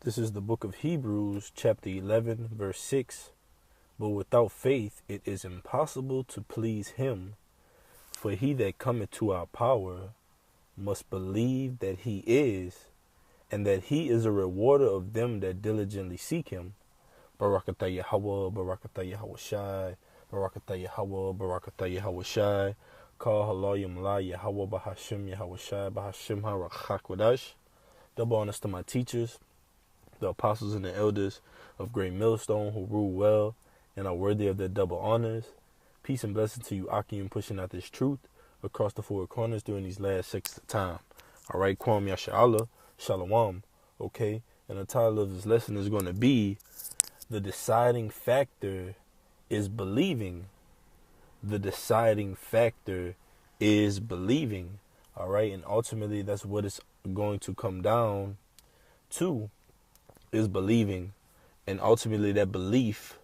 This is the book of Hebrews, chapter 11, verse 6. But without faith it is impossible to please him. For he that cometh to our power must believe that he is, and that he is a rewarder of them that diligently seek him. Barakatah Yahweh, Barakatah Yahweh Shai, Barakatah Yahweh, Barakatah Yahweh Shai, Kal Halayim La Yahweh Bahashim Yahweh Shai, Bahashim HaRachakwadash. Double honors to my teachers, the apostles and the elders of Great Millstone who rule well and are worthy of their double honors. Peace and blessing to you, Akim, pushing out this truth across the four corners during these last 6 of time. All right, Kwam Yasha'Allah, Shalom. Okay, and the title of this lesson is going to be The Deciding Factor is Believing. The deciding factor is believing. All right, and ultimately that's what it's going to come down to, is believing. And ultimately that belief,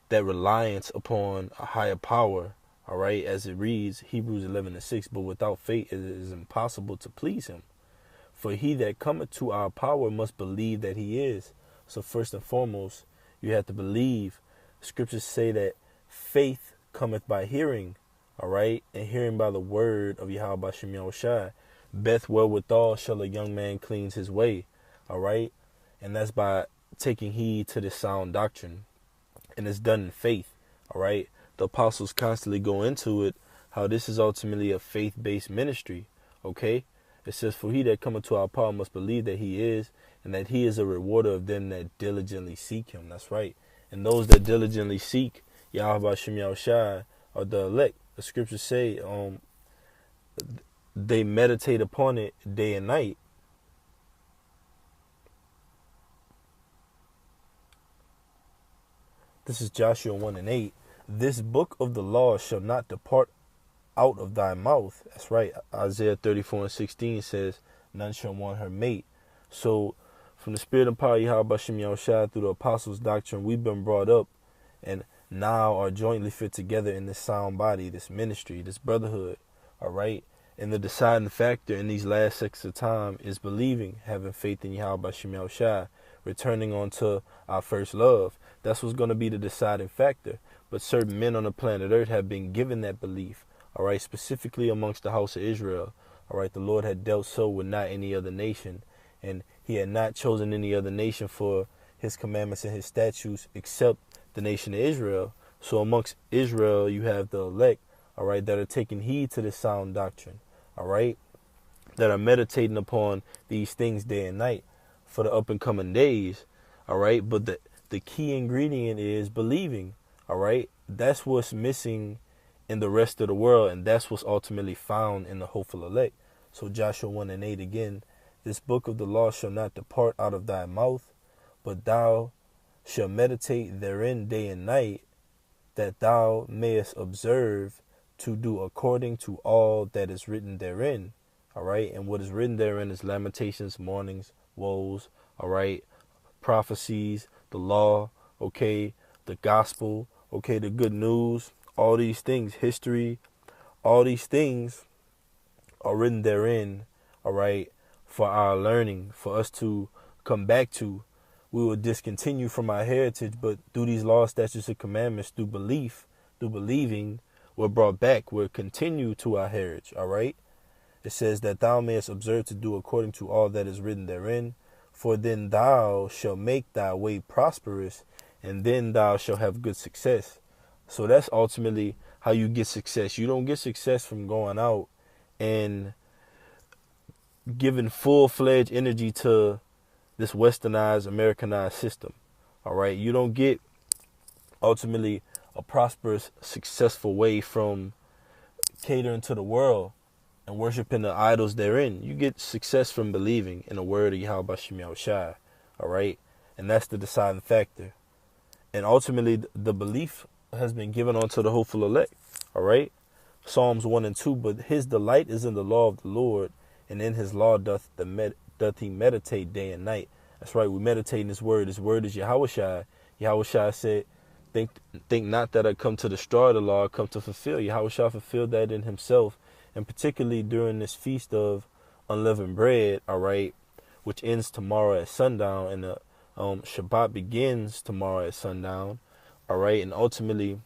that reliance upon a higher power, all right, as it reads, Hebrews 11:6, but without faith it is impossible to please him. For he that cometh to our power must believe that he is. So first and foremost, you have to believe. Scriptures say that faith cometh by hearing, all right, and hearing by the word of Yahweh Bashem Yahushai. Beth wherewithal shall a young man cleanse his way, all right, and that's by taking heed to the sound doctrine, and it's done in faith, all right. The apostles constantly go into it, how this is ultimately a faith-based ministry, okay. It says, for he that cometh to our power must believe that he is, and that he is a rewarder of them that diligently seek him. That's right. And those that diligently seek Yahweh Hashem Yahushai are the elect. The scriptures say they meditate upon it day and night. This is Joshua 1:8. This book of the law shall not depart out of thy mouth. That's right. Isaiah 34:16 says, none shall want her mate. So from the spirit and power of Yahweh Bashem Yahushai through the apostles' doctrine, we've been brought up and now are jointly fit together in this sound body, this ministry, this brotherhood. All right. And the deciding factor in these last 6 of time is believing, having faith in Yahweh Bashem Yahushai, returning onto our first love. That's what's going to be the deciding factor. But certain men on the planet Earth have been given that belief. All right, specifically amongst the house of Israel. All right, the Lord had dealt so with not any other nation, and he had not chosen any other nation for his commandments and his statutes except the nation of Israel. So amongst Israel, you have the elect, all right, that are taking heed to this sound doctrine, all right, that are meditating upon these things day and night for the up and coming days, all right. But the key ingredient is believing, all right. That's what's missing in the rest of the world, and that's what's ultimately found in the hopeful elect. So Joshua 1:8 again, this book of the law shall not depart out of thy mouth, but thou shalt meditate therein day and night, that thou mayest observe to do according to all that is written therein. All right, and what is written therein is lamentations, mournings, woes, all right, prophecies, the law, okay, the gospel, okay, the good news, all these things, history, all these things are written therein, all right, for our learning, for us to come back to. We will discontinue from our heritage, but through these laws, statutes, and commandments, through belief, through believing, we're brought back. We'll continue to our heritage, all right? It says that thou mayest observe to do according to all that is written therein, for then thou shalt make thy way prosperous, and then thou shalt have good success. So that's ultimately how you get success. You don't get success from going out and giving full-fledged energy to this westernized, Americanized system. All right. You don't get ultimately a prosperous, successful way from catering to the world and worshiping the idols therein. You get success from believing in the word of Yahweh Bashem Yahushai. All right. And that's the deciding factor. And ultimately, the belief has been given unto the hopeful elect. All right. Psalms 1:2. But his delight is in the law of the Lord, and in his law doth he meditate day and night. That's right. We meditate in his word. His word is Yahushai. Yahushai said, think not that I come to destroy the law, I come to fulfill. Yahushai fulfilled that in himself. And particularly during this feast of unleavened bread, all right, which ends tomorrow at sundown, and the Shabbat begins tomorrow at sundown. All right, and ultimately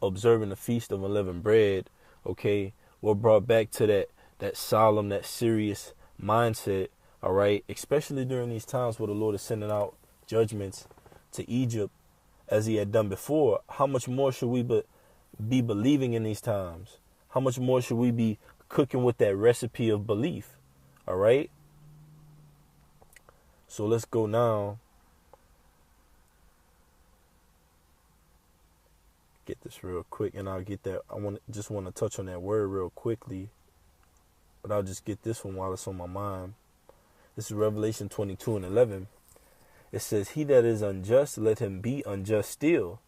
observing the Feast of Unleavened Bread, okay, we're brought back to that solemn, that serious mindset, all right, especially during these times where the Lord is sending out judgments to Egypt as he had done before. How much more should we be believing in these times? How much more should we be cooking with that recipe of belief? All right. So let's go now. Get this real quick, and I'll get that. Just want to touch on that word real quickly, but I'll just get this one while it's on my mind. This is Revelation 22:11. It says, "He that is unjust, let him be unjust still.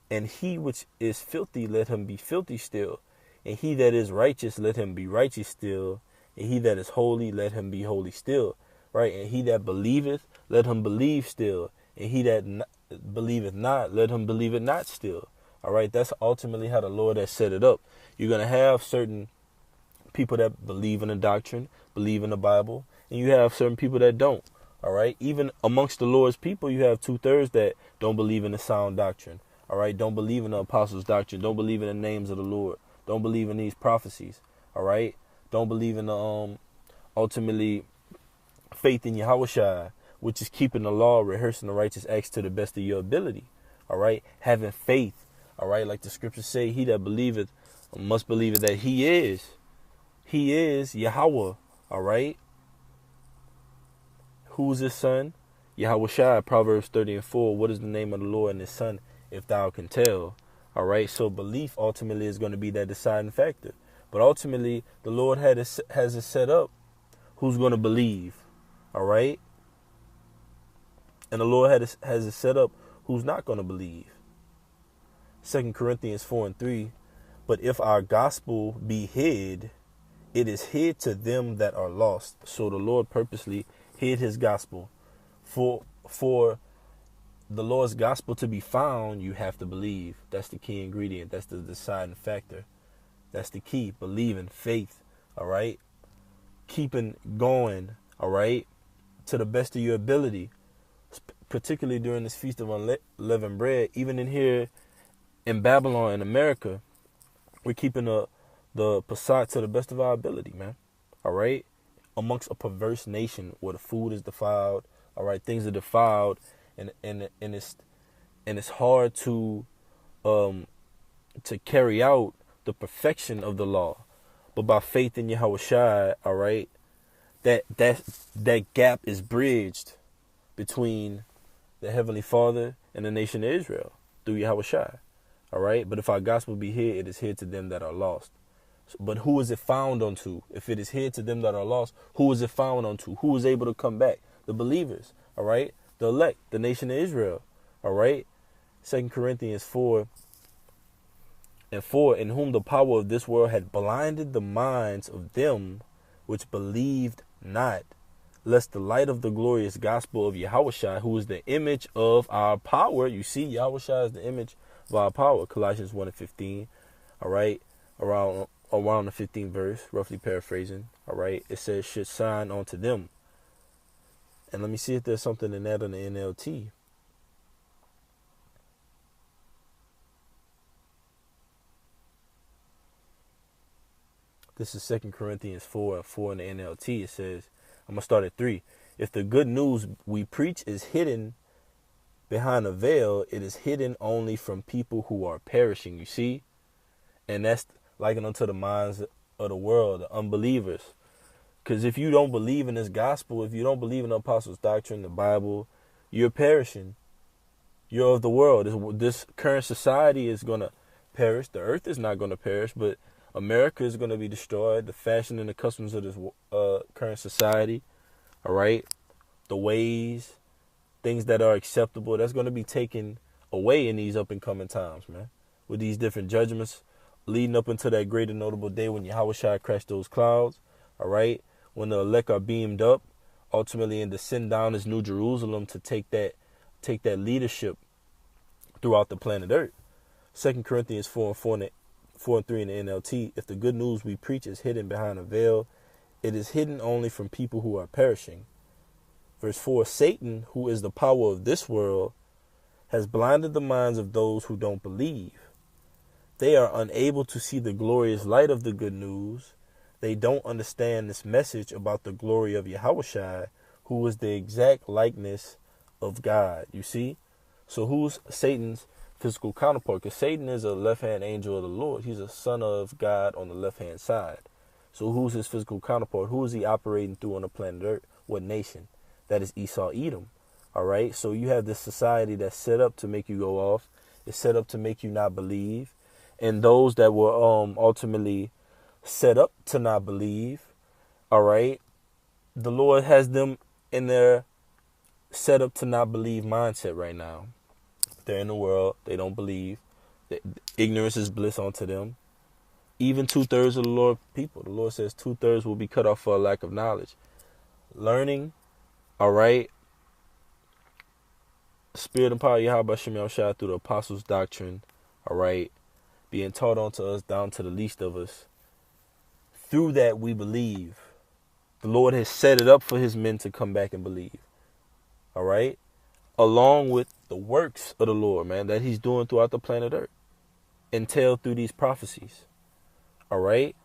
And he which is filthy, let him be filthy still. And he that is righteous, let him be righteous still. And he that is holy, let him be holy still." Right? And he that believeth, let him believe still. And he that believeth not, let him believe it not still. All right? That's ultimately how the Lord has set it up. You're going to have certain people that believe in the doctrine, believe in the Bible, and you have certain people that don't. All right? Even amongst the Lord's people, you have 2/3 that don't believe in the sound doctrine. All right? Don't believe in the apostles' doctrine. Don't believe in the names of the Lord. Don't believe in these prophecies. All right? Don't believe in the ultimately faith in Yahushua, which is keeping the law, rehearsing the righteous acts to the best of your ability. All right? Having faith. All right? Like the scriptures say, he that believeth must believe that he is. He is Yahweh. All right? Who's his son? Yahushua, Proverbs 30:4. What is the name of the Lord and his son, if thou can tell? All right? So belief ultimately is going to be that deciding factor. But ultimately, the Lord has it set up who's going to believe. All right? And the Lord has it set up who's not going to believe. 2 Corinthians 4:3. "But if our gospel be hid, it is hid to them that are lost." So the Lord purposely hid his gospel. For the Lord's gospel to be found, you have to believe. That's the key ingredient. That's the deciding factor. That's the key. Believing, faith. All right? Keeping going. All right? To the best of your ability. Particularly during this Feast of Unleavened Bread. Even in here in Babylon, in America, we're keeping the Passat to the best of our ability, man. All right? Amongst a perverse nation where the food is defiled. All right? Things are defiled. And it's hard to carry out the perfection of the law. But by faith in Yahushua, all right, that gap is bridged between the Heavenly Father and the nation of Israel through Yahushua. All right? But if our gospel be hid, it is hid to them that are lost. But who is it found unto? If it is hid to them that are lost, who is it found unto? Who is able to come back? The believers. All right? The elect, the nation of Israel. All right? 2 Corinthians 4:4, "In whom the power of this world had blinded the minds of them which believed not, lest the light of the glorious gospel of Yahushua, who is the image of our power." You see, Yahushua is the image of our power. Colossians 1:15. All right? Around the 15th verse, roughly paraphrasing. All right? It says, "should shine onto them." And let me see if there's something in that in the NLT. This is 2 Corinthians 4:4 in the NLT. It says, I'm going to start at 3. "If the good news we preach is hidden behind a veil, it is hidden only from people who are perishing." You see? And that's likened unto the minds of the world, the unbelievers. Because if you don't believe in this gospel, if you don't believe in the apostles' doctrine, the Bible, you're perishing. You're of the world. This current society is going to perish. The earth is not going to perish, but America is going to be destroyed. The fashion and the customs of this current society, all right, the ways, things that are acceptable, that's going to be taken away in these up and coming times, man. With these different judgments leading up into that great and notable day when Yahushua crashed those clouds, all right, when the elect are beamed up, ultimately and descend down as New Jerusalem to take that leadership throughout the planet Earth. 2 Corinthians 4:4 in the NLT, "If the good news we preach is hidden behind a veil, it is hidden only from people who are perishing. Verse 4, Satan, who is the power of this world, has blinded the minds of those who don't believe. They are unable to see the glorious light of the good news. They don't understand this message about the glory of Yahushua, who is the exact likeness of God. You see? So who's Satan's physical counterpart? Because Satan is a left-hand angel of the Lord. He's a son of God on the left-hand side. So who's his physical counterpart? Who is he operating through on the planet Earth? What nation? That is Esau, Edom. All right? So you have this society that's set up to make you go off. It's set up to make you not believe. And those that were ultimately set up to not believe, all right, the Lord has them in their set up to not believe mindset right now. They're in the world. They don't believe. Ignorance is bliss unto them. Even 2/3 of the Lord people. The Lord says 2/3 will be cut off for a lack of knowledge. Learning, all right, Spirit and power of Yahweh Shem Yahushua through the apostles' doctrine, all right, being taught unto us down to the least of us. Through that we believe. The Lord has set it up for his men to come back and believe. All right? Along with the works of the Lord, man, that he's doing throughout the planet Earth. Entailed through these prophecies. All right?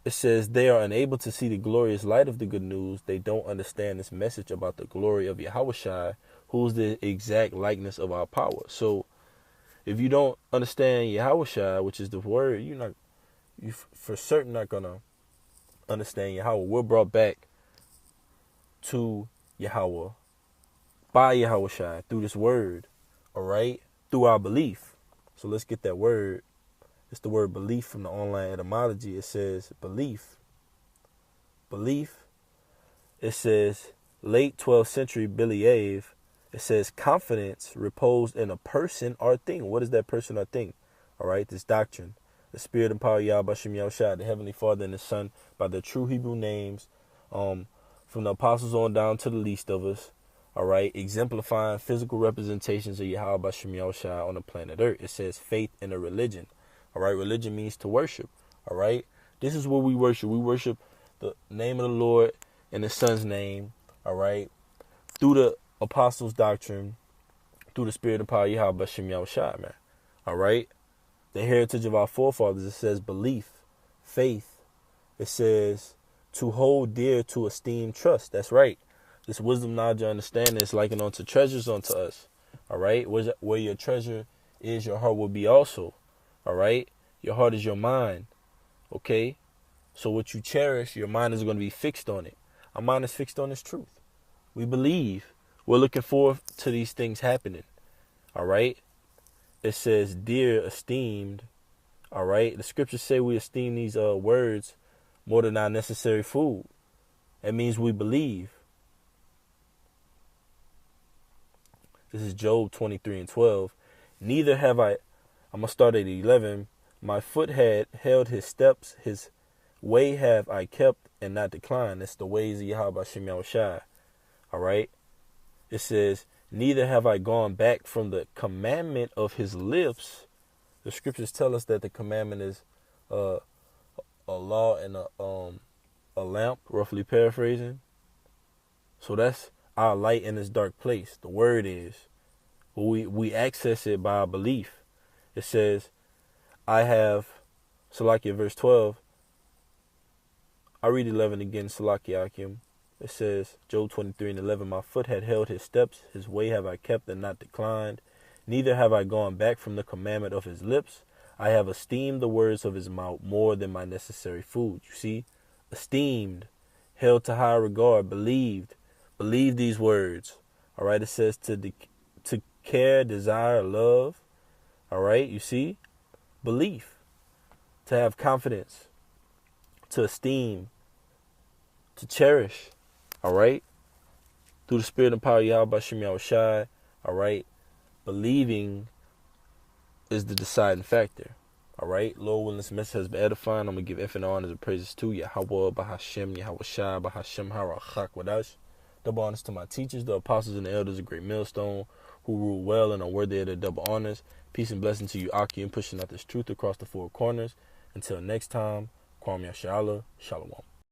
It says they are unable to see the glorious light of the good news. They don't understand this message about the glory of Yahushua, who's the exact likeness of our power. So, if you don't understand Yahushua, which is the word, you for certain not gonna understand Yahweh. We're brought back to Yahweh by Yahushua through this word, all right, through our belief. So let's get that word. It's the word belief from the online etymology. It says belief. Belief. It says late 12th century Believ. It says confidence reposed in a person or thing. What is that person or thing? All right, this doctrine. The Spirit and power of Yahweh Shem Yahushua, the Heavenly Father and the Son, by their true Hebrew names, from the apostles on down to the least of us, all right, exemplifying physical representations of Yahweh Shem Yahushua on the planet Earth. It says faith in a religion, all right. Religion means to worship, all right. This is what we worship. We worship the name of the Lord and the Son's name, all right, through the apostles' doctrine, through the Spirit and power of Yahweh Shem Yahushua, man, all right. The heritage of our forefathers, it says belief, faith. It says to hold dear, to esteem, trust. That's right. This wisdom, knowledge, and understanding is likened unto treasures unto us. All right. Where your treasure is, your heart will be also. All right. Your heart is your mind. Okay. So what you cherish, your mind is going to be fixed on it. Our mind is fixed on this truth. We believe. We're looking forward to these things happening. All right. It says, dear, esteemed, all right? The scriptures say we esteem these words more than our necessary food. It means we believe. This is Job 23:12. Neither have I'm going to start at 11. My foot had held his steps, his way have I kept and not declined. That's the ways of Yahweh Shem Yahushua, all right? It says, neither have I gone back from the commandment of his lips. The scriptures tell us that the commandment is a law and a lamp, roughly paraphrasing. So that's our light in this dark place. The word is. But we access it by our belief. It says, I have, Salakia, verse 12. I read 11 again, Salakia Akim. It says, Job 23:11, my foot had held his steps, his way have I kept and not declined. Neither have I gone back from the commandment of his lips. I have esteemed the words of his mouth more than my necessary food. You see, esteemed, held to high regard, believed these words. All right, it says to care, desire, love. All right, you see, belief, to have confidence, to esteem, to cherish. All right, through the Spirit and power of Yahweh Shem Yahushua, all right, believing is the deciding factor. All right, Lord willing, this message has been edifying. I'm going to give infinite honors and praises to Yahweh, Bahashem, Yahushua, Bahashem, Harachak, Wadash. Double honors to my teachers, the apostles and the elders of Great Millstone, who rule well and are worthy of their double honors. Peace and blessing to you, Aki, and pushing out this truth across the four corners. Until next time, Kwame Yashala, Shalom.